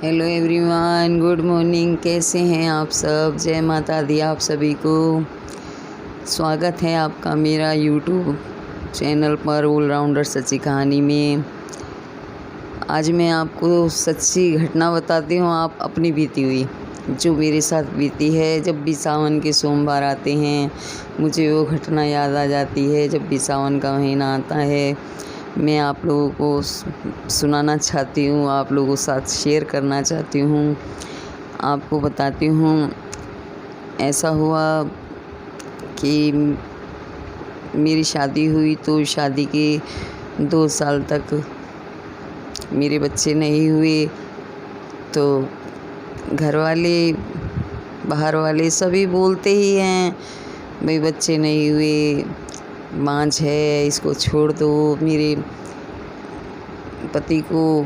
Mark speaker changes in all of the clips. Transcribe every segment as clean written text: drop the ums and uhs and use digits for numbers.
Speaker 1: Hello everyone, good morning. कैसे हैं आप सब? जय माता दी आप सभी को। स्वागत है आपका मेरा यूट्यूब चैनल पर ऑलराउंडर सच्ची कहानी में। आज मैं आपको सच्ची घटना बताती हूँ, आप अपनी बीती हुई, जो मेरे साथ बीती है। जब भी सावन के सोमवार आते हैं मुझे वो घटना याद आ जाती है। जब भी सावन का महीना आता है मैं आप लोगों को सुनाना चाहती हूँ, आप लोगों के साथ शेयर करना चाहती हूँ, आपको बताती हूँ। ऐसा हुआ कि मेरी शादी हुई तो शादी के 2 साल तक मेरे बच्चे नहीं हुए। तो घर वाले बाहर वाले सभी बोलते ही हैं, भाई बच्चे नहीं हुए, बांझ है, इसको छोड़ दो। मेरे पति को,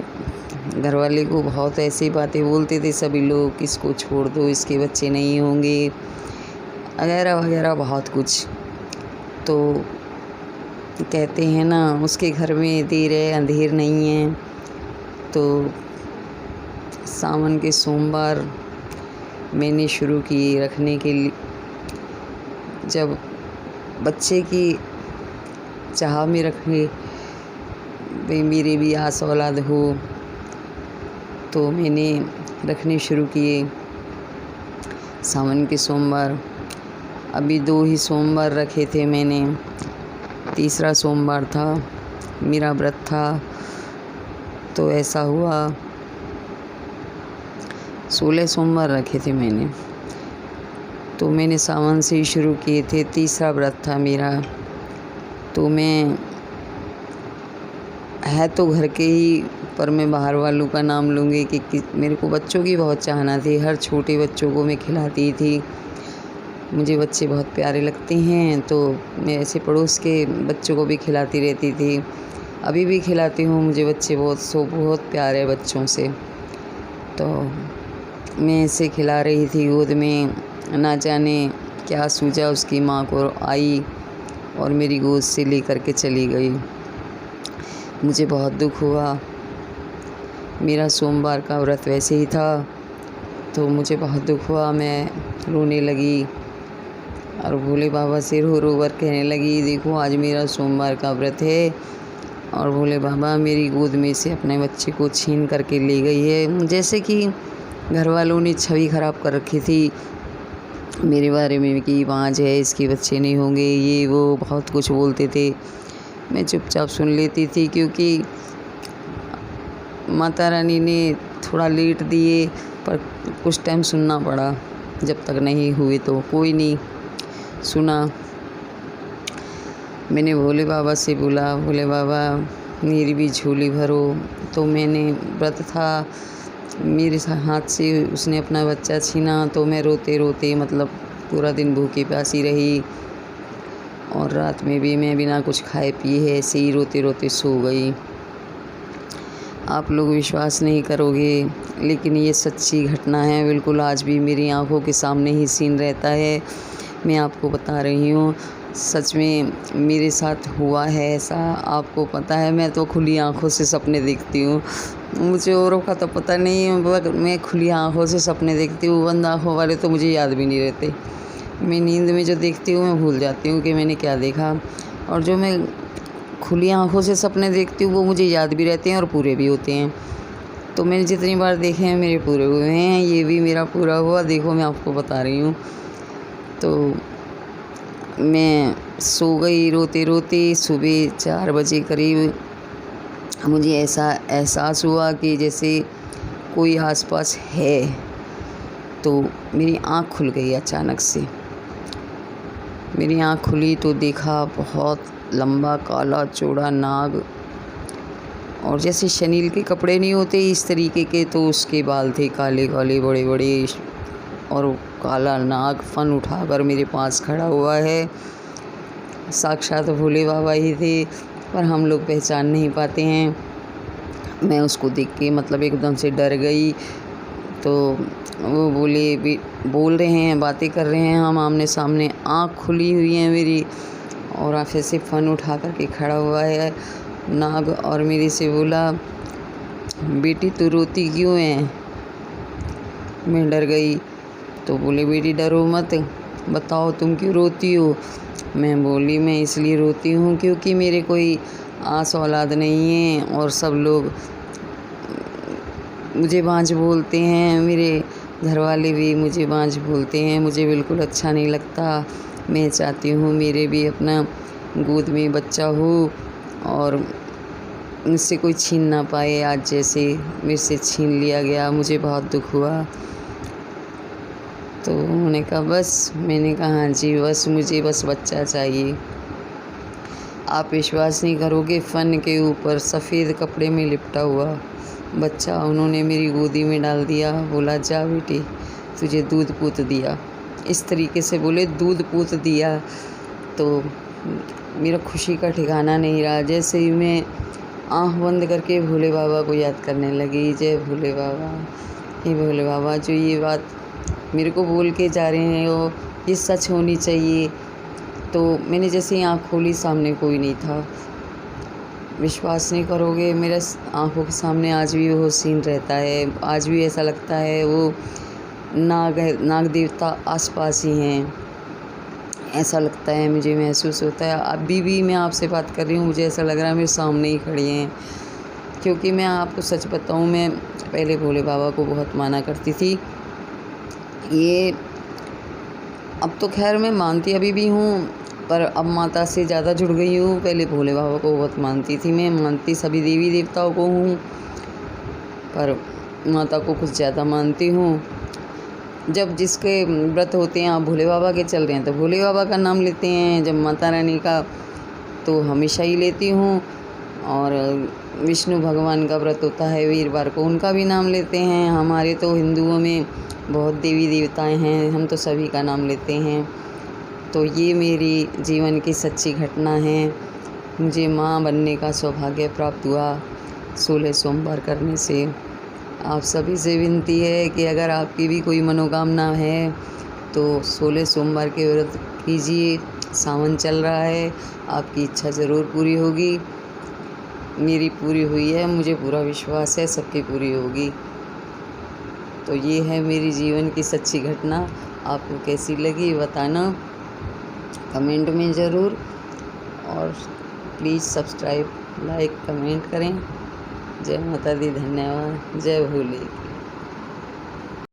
Speaker 1: घर वाले को बहुत ऐसी बातें बोलते थे सभी लोग, इसको छोड़ दो, इसके बच्चे नहीं होंगे, वगैरह वगैरह बहुत कुछ। तो कहते हैं ना, उसके घर में देर है अंधेर नहीं है। तो सावन के सोमवार मैंने शुरू किए रखने के लिए। जब बच्चे की चाह में रखे, भाई मेरे भी आस औलाद हो, तो मैंने रखने शुरू किए सावन के सोमवार। अभी 2 ही सोमवार रखे थे मैंने, तीसरा सोमवार था मेरा व्रत था। तो ऐसा हुआ 16 सोमवार रखे थे मैंने। तो मैंने सावन से ही शुरू किए थे, तीसरा व्रत था मेरा। तो मैं है तो घर के ही, पर मैं बाहर वालों का नाम लूँगी कि मेरे को बच्चों की बहुत चाहना थी। हर छोटे बच्चों को मैं खिलाती थी, मुझे बच्चे बहुत प्यारे लगते हैं। तो मैं ऐसे पड़ोस के बच्चों को भी खिलाती रहती थी, अभी भी खिलाती हूँ। मुझे बच्चे बहुत प्यारे हैं बच्चों से। तो मैं ऐसे खिला रही थी गोद में, ना जाने क्या सूझा उसकी माँ को, आई और मेरी गोद से लेकर के चली गई। मुझे बहुत दुख हुआ। मेरा सोमवार का व्रत वैसे ही था, तो मुझे बहुत दुख हुआ। मैं रोने लगी और भोले बाबा से रो रो कर कहने लगी, देखो आज मेरा सोमवार का व्रत है और भोले बाबा मेरी गोद में से अपने बच्चे को छीन करके ले गई है। जैसे कि घर वालों ने छवि ख़राब कर रखी थी मेरे बारे में कि बांझ है, इसके बच्चे नहीं होंगे, ये वो बहुत कुछ बोलते थे। मैं चुपचाप सुन लेती थी, क्योंकि माता रानी ने थोड़ा लेट दिए, पर कुछ टाइम सुनना पड़ा। जब तक नहीं हुए तो कोई नहीं सुना। मैंने भोले बाबा से बोला, भोले बाबा मेरी भी झोली भरो। तो मैंने व्रत था, मेरे हाथ से उसने अपना बच्चा छीना। तो मैं रोते रोते, मतलब पूरा दिन भूखी प्यासी रही, और रात में भी मैं बिना कुछ खाए पिए ऐसे ही रोते रोते सो गई। आप लोग विश्वास नहीं करोगे, लेकिन ये सच्ची घटना है बिल्कुल। आज भी मेरी आंखों के सामने ही सीन रहता है, मैं आपको बता रही हूँ। सच में मेरे साथ हुआ है ऐसा। आपको पता है, मैं तो खुली आंखों से सपने देखती हूँ, मुझे औरों का तो पता नहीं है, मैं खुली आंखों से सपने देखती हूँ। बंद आँखों वाले तो मुझे याद भी नहीं रहते। मैं नींद में जो देखती हूँ मैं भूल जाती हूँ कि मैंने क्या देखा, और जो मैं खुली आंखों से सपने देखती हूँ वो मुझे याद भी रहते हैं और पूरे भी होते हैं। तो मैंने जितनी बार देखे हैं मेरे पूरे हुए हैं, ये भी मेरा पूरा हुआ। देखो मैं आपको बता रही हूँ। तो मैं सो गई रोते रोते। सुबह 4 बजे करीब मुझे ऐसा एहसास हुआ कि जैसे कोई आसपास है। तो मेरी आँख खुल गई अचानक से। मेरी आँख खुली तो देखा बहुत लंबा काला चौड़ा नाग, और जैसे शनील के कपड़े नहीं होते इस तरीके के, तो उसके बाल थे काले काले बड़े बड़े, और काला नाग फन उठाकर मेरे पास खड़ा हुआ है। साक्षात भोले बाबा ही थे, पर हम लोग पहचान नहीं पाते हैं। मैं उसको देख के मतलब एकदम से डर गई। तो वो बोल रहे हैं, बातें कर रहे हैं, हम आमने सामने, आँख खुली हुई है मेरी, और आँखें से फन उठा करके खड़ा हुआ है नाग। और मेरे से बोला, बेटी तू रोती क्यों है? मैं डर गई। तो बोले बेटी डरो मत, बताओ तुम क्यों रोती हो। मैं बोली मैं इसलिए रोती हूँ क्योंकि मेरे कोई आस औलाद नहीं है और सब लोग मुझे बांझ बोलते हैं, मेरे घर वाले भी मुझे बांझ बोलते हैं, मुझे बिल्कुल अच्छा नहीं लगता। मैं चाहती हूँ मेरे भी अपना गोद में बच्चा हो और मुझसे कोई छीन ना पाए, आज जैसे मेरे से छीन लिया गया, मुझे बहुत दुख हुआ। तो उन्होंने कहा बस, मैंने कहा हाँ जी बस, मुझे बस बच्चा चाहिए। आप विश्वास नहीं करोगे, फ़न के ऊपर सफ़ेद कपड़े में लिपटा हुआ बच्चा उन्होंने मेरी गोदी में डाल दिया। बोला जा बेटी तुझे दूध पूत दिया, इस तरीके से बोले दूध पूत दिया। तो मेरा खुशी का ठिकाना नहीं रहा। जैसे ही मैं आँख बंद करके भोले बाबा को याद करने लगी, जय भोले बाबा, हे भोले बाबा जो ये बात मेरे को बोल के जा रहे हैं वो ये सच होनी चाहिए। तो मैंने जैसे ही आँख खोली, सामने कोई नहीं था। विश्वास नहीं करोगे, मेरे आँखों के सामने आज भी वो सीन रहता है। आज भी ऐसा लगता है वो नाग देवता आसपास ही हैं, ऐसा लगता है, मुझे महसूस होता है। अभी भी मैं आपसे बात कर रही हूँ, मुझे ऐसा लग रहा है मेरे सामने ही खड़े हैं। क्योंकि मैं आपको सच बताऊँ, मैं पहले भोले बाबा को बहुत माना करती थी। ये अब तो खैर मैं मानती अभी भी हूँ, पर अब माता से ज़्यादा जुड़ गई हूँ। पहले भोले बाबा को बहुत मानती थी मैं, मानती सभी देवी देवताओं को हूँ, पर माता को कुछ ज़्यादा मानती हूँ। जब जिसके व्रत होते हैं, आप भोले बाबा के चल रहे हैं तो भोले बाबा का नाम लेते हैं, जब माता रानी का तो हमेशा ही लेती हूँ। और विष्णु भगवान का व्रत होता है वीरवार को, उनका भी नाम लेते हैं। हमारे तो हिंदुओं में बहुत देवी देवताएं हैं, हम तो सभी का नाम लेते हैं। तो ये मेरी जीवन की सच्ची घटना है। मुझे माँ बनने का सौभाग्य प्राप्त हुआ 16 सोमवार करने से। आप सभी से विनती है कि अगर आपकी भी कोई मनोकामना है तो 16 सोमवार के व्रत कीजिए। सावन चल रहा है, आपकी इच्छा ज़रूर पूरी होगी। मेरी पूरी हुई है, मुझे पूरा विश्वास है सबकी पूरी होगी। तो ये है मेरी जीवन की सच्ची घटना। आपको कैसी लगी बताना कमेंट में ज़रूर, और प्लीज़ सब्सक्राइब, लाइक, कमेंट करें। जय माता दी, धन्यवाद। जय भोले।